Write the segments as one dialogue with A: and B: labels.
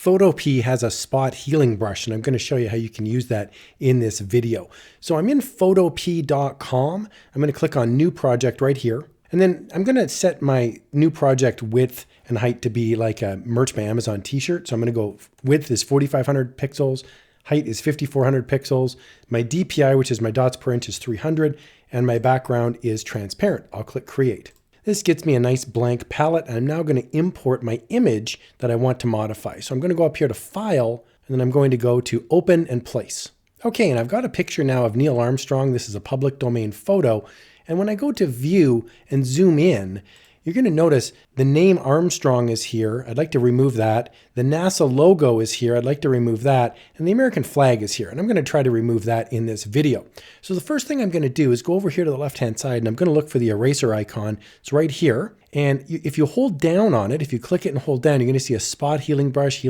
A: Photopea has a spot healing brush, and I'm going to show you how you can use that in this video. So I'm in photopea.com. I'm going to click on New Project right here. And then I'm going to set my new project width and height to be like a Merch by Amazon t-shirt. So I'm going to go width is 4,500 pixels. Height is 5,400 pixels. My DPI, which is my dots per inch, is 300. And my background is transparent. I'll click Create. This gets me a nice blank palette, and I'm now going to import my image that I want to modify. So I'm going to go up here to File, and then I'm going to go to Open and Place. Okay, and I've got a picture now of Neil Armstrong. This is a public domain photo. And when I go to View and zoom in, you're going to notice the name Armstrong is here. I'd like to remove that. The NASA logo is here. I'd like to remove that. And the American flag is here. And I'm going to try to remove that in this video. So the first thing I'm going to do is go over here to the left-hand side, and I'm going to look for the eraser icon. It's right here. And if you hold down on it, if you click it and hold down, you're going to see a spot healing brush,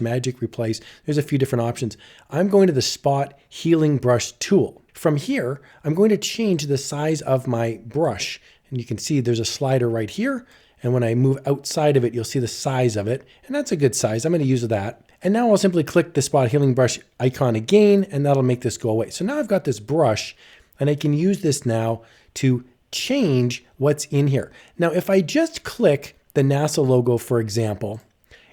A: magic, replace. There's a few different options. I'm going to the spot healing brush tool. From here, I'm going to change the size of my brush. And you can see there's a slider right here. And when I move outside of it, you'll see the size of it. And that's a good size. I'm going to use that. And now I'll simply click the spot healing brush icon again, and that'll make this go away. So now I've got this brush, and I can use this now to change what's in here. Now, if I just click the NASA logo, for example,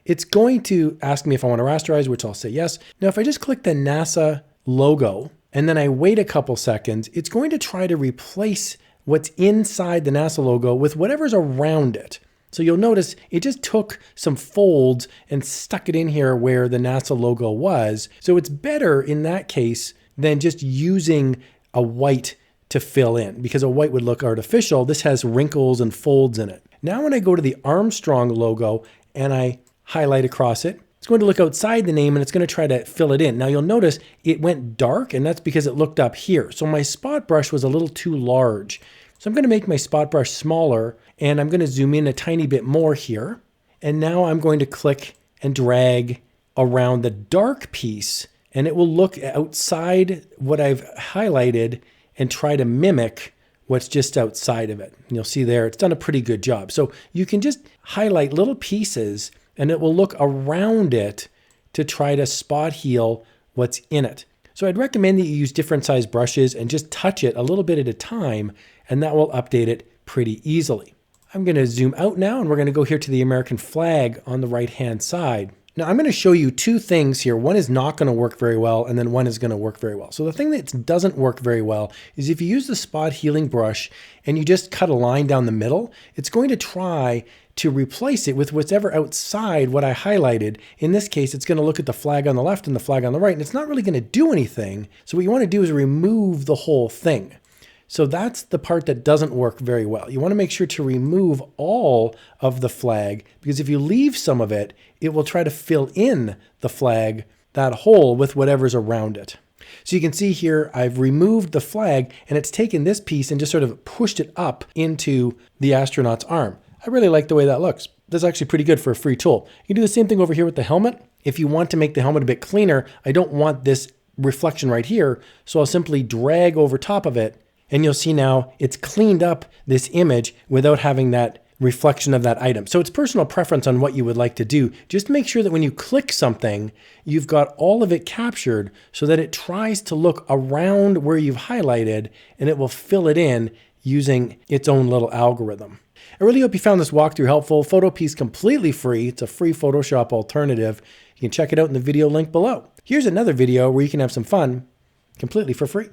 A: it's going to ask me if I want to rasterize, which I'll say yes. Now, if I just click the NASA logo, and then I wait a couple seconds, it's going to try to replace what's inside the NASA logo with whatever's around it. So you'll notice it just took some folds and stuck it in here where the NASA logo was. So it's better in that case than just using a white to fill in, because a white would look artificial. This has wrinkles and folds in it. Now when I go to the Armstrong logo and I highlight across it, it's going to look outside the name and it's going to try to fill it in. Now you'll notice it went dark, and that's because it looked up here. So my spot brush was a little too large. So I'm going to make my spot brush smaller, and I'm going to zoom in a tiny bit more here. And now I'm going to click and drag around the dark piece, and it will look outside what I've highlighted and try to mimic what's just outside of it. And you'll see there, it's done a pretty good job. So you can just highlight little pieces and it will look around it to try to spot heal what's in it. So I'd recommend that you use different size brushes and just touch it a little bit at a time, and that will update it pretty easily. I'm going to zoom out now, and we're going to go here to the American flag on the right-hand side. Now I'm going to show you two things here. One is not going to work very well, and then one is going to work very well. So the thing that doesn't work very well is if you use the spot healing brush and you just cut a line down the middle, it's going to try to replace it with whatever outside what I highlighted. In this case, it's going to look at the flag on the left and the flag on the right, and it's not really going to do anything. So what you want to do is remove the whole thing. So that's the part that doesn't work very well. You want to make sure to remove all of the flag, because if you leave some of it, it will try to fill in the flag, that hole, with whatever's around it. So you can see here, I've removed the flag, and it's taken this piece and just sort of pushed it up into the astronaut's arm. I really like the way that looks. That's actually pretty good for a free tool. You can do the same thing over here with the helmet. If you want to make the helmet a bit cleaner, I don't want this reflection right here, so I'll simply drag over top of it, and you'll see now it's cleaned up this image without having that reflection of that item. So it's personal preference on what you would like to do. Just make sure that when you click something, you've got all of it captured so that it tries to look around where you've highlighted, and it will fill it in using its own little algorithm. I really hope you found this walkthrough helpful. Photopea is completely free. It's a free Photoshop alternative. You can check it out in the video link below. Here's another video where you can have some fun completely for free.